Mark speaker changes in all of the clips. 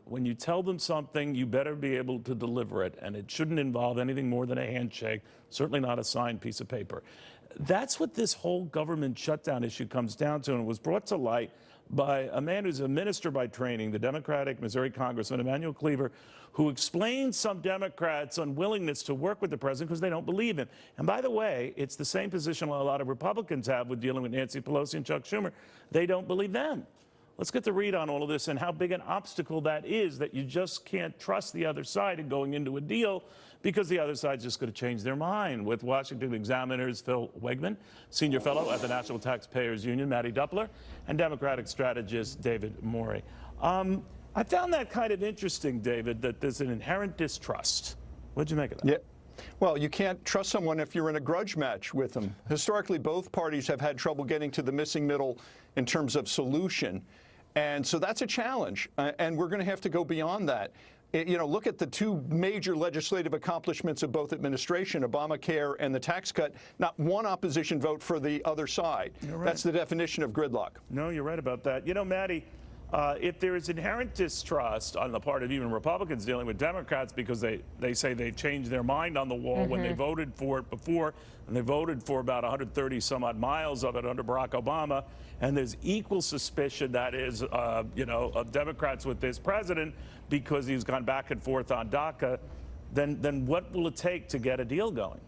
Speaker 1: when you tell them something, you better be able to deliver it, and it shouldn't involve anything more than a handshake, certainly not a signed piece of paper. That's what this whole government shutdown issue comes down to, and it was brought to light by a man who's a minister by training, the Democratic Missouri Congressman Emanuel Cleaver, who explained some Democrats' unwillingness to work with the president because they don't believe him. And by the way, it's the same position a lot of Republicans have with dealing with Nancy Pelosi and Chuck Schumer. They don't believe them. Let's get the read on all of this and how big an obstacle that is, that you just can't trust the other side in going into a deal because the other side's just going to change their mind. With Washington Examiner's Phil Wegman, senior fellow at the National Taxpayers Union, Mattie Duppler, and Democratic strategist David Morey. I found that kind of interesting, David, that there's an inherent distrust. What'd you make of that?
Speaker 2: Yeah. Well, you can't trust someone if you're in a grudge match with them. Historically, both parties have had trouble getting to the missing middle in terms of solution. And so that's a challenge, and we're going to have to go beyond that. You know, look at the two major legislative accomplishments of both administration, Obamacare and the tax cut. Not one opposition vote for the other side. You're right. That's the definition of gridlock.
Speaker 1: No, you're right about that. You know, Mattie, if there is inherent distrust on the part of even Republicans dealing with Democrats because they say they changed their mind on the wall when they voted for it before, and they voted for about 130 some odd miles of it under Barack Obama, and there's equal suspicion that is, you know, of Democrats with this president because he's gone back and forth on DACA, then what will it take to get a deal going?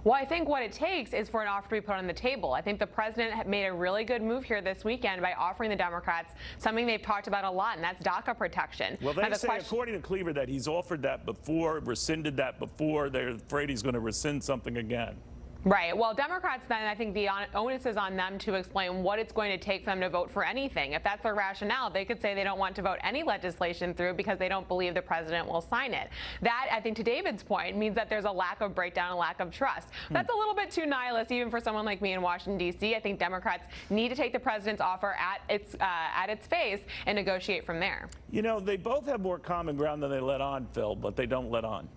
Speaker 3: Well, I think what it takes is for an offer to be put on the table. I think the president made a really good move here this weekend by offering the Democrats something they've talked about a lot, and that's DACA protection.
Speaker 1: Well, they say, according to Cleaver, that he's offered that before, rescinded that before. They're afraid he's going to rescind something again.
Speaker 3: Right. Well, Democrats then, I think the onus is on them to explain what it's going to take for them to vote for anything. If that's their rationale, they could say they don't want to vote any legislation through because they don't believe the president will sign it. That, I think, to David's point, means that there's a lack of breakdown, a lack of trust. That's a little bit too nihilist, even for someone like me in Washington, D.C. I think Democrats need to take the president's offer at its face and negotiate from there.
Speaker 1: You know, they both have more common ground than they let on, Phil, but they don't let on.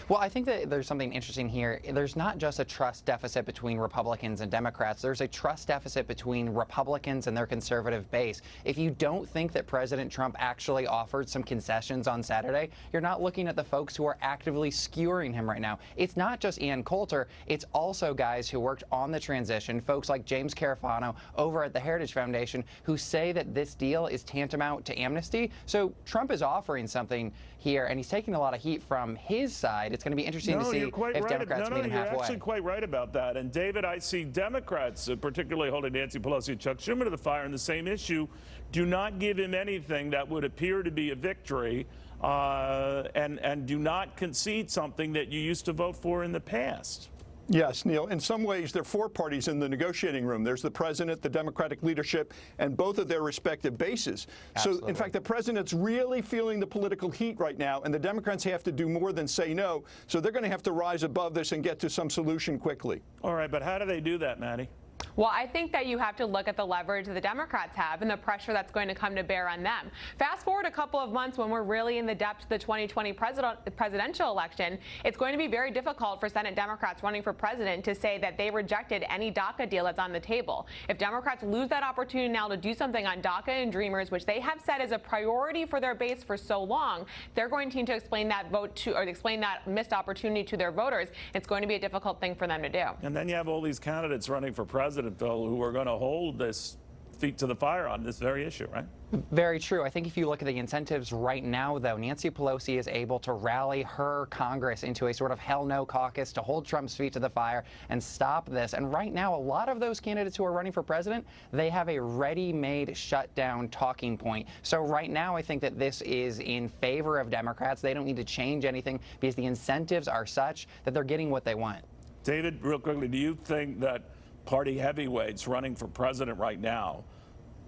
Speaker 4: Well, I think that there's something interesting here. There's not just a trust deficit between Republicans and Democrats. There's a trust deficit between Republicans and their conservative base. If you don't think that President Trump actually offered some concessions on Saturday, you're not looking at the folks who are actively skewering him right now. It's not just Ann Coulter. It's also guys who worked on the transition, folks like James Carafano over at the Heritage Foundation, who say that this deal is tantamount to amnesty. So Trump is offering something here, and he's taking a lot of heat from his side. It's going to be interesting to see if Democrats meet him halfway.
Speaker 1: You're actually quite right about that. And David, I see Democrats, particularly holding Nancy Pelosi and Chuck Schumer to the fire on the same issue, do not give him anything that would appear to be a victory, and do not concede something that you used to vote for in the past.
Speaker 2: Yes, Neil. In some ways, there are four parties in the negotiating room. There's the president, the Democratic leadership, and both of their respective bases. Absolutely. So, in fact, the president's really feeling the political heat right now, and the Democrats have to do more than say no. So they're going to have to rise above this and get to some solution quickly.
Speaker 1: All right, but how do they do that, Mattie?
Speaker 3: Well, I think that you have to look at the leverage that the Democrats have and the pressure that's going to come to bear on them. Fast forward a couple of months when we're really in the depths of the 2020 presidential election, it's going to be very difficult for Senate Democrats running for president to say that they rejected any DACA deal that's on the table. If Democrats lose that opportunity now to do something on DACA and Dreamers, which they have said is a priority for their base for so long, they're going to need to explain that vote to, or explain that missed opportunity to their voters. It's going to be a difficult thing for them to do.
Speaker 1: And then you have all these candidates running for president, Phil, who are going to hold this feet to the fire on this very issue, right?
Speaker 4: Very true. I think if you look at the incentives right now, though, Nancy Pelosi is able to rally her Congress into a sort of hell no caucus to hold Trump's feet to the fire and stop this. And right now, a lot of those candidates who are running for president, they have a ready-made shutdown talking point. So right now, I think that this is in favor of Democrats. They don't need to change anything because the incentives are such that they're getting what they want.
Speaker 1: David, real quickly, do you think that party heavyweights running for president right now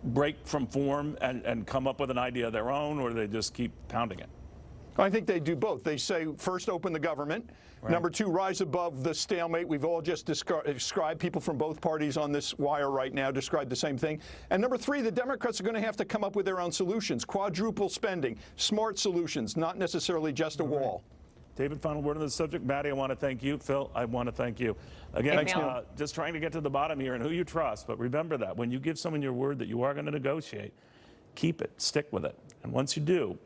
Speaker 1: break from form and come up with an idea of their own, or do they just keep pounding it?
Speaker 2: I think they do both. They say, first, open the government. Right. Number two, rise above the stalemate. We've all just described, people from both parties on this wire right now described the same thing. And number three, the Democrats are going to have to come up with their own solutions. Quadruple spending, smart solutions, not necessarily just a wall.
Speaker 1: David, final word on the subject. Mattie, I want to thank you. Phil, I want to thank you. Again, just trying to get to the bottom here and who you trust. But remember that when you give someone your word that you are going to negotiate, keep it, stick with it. And once you do,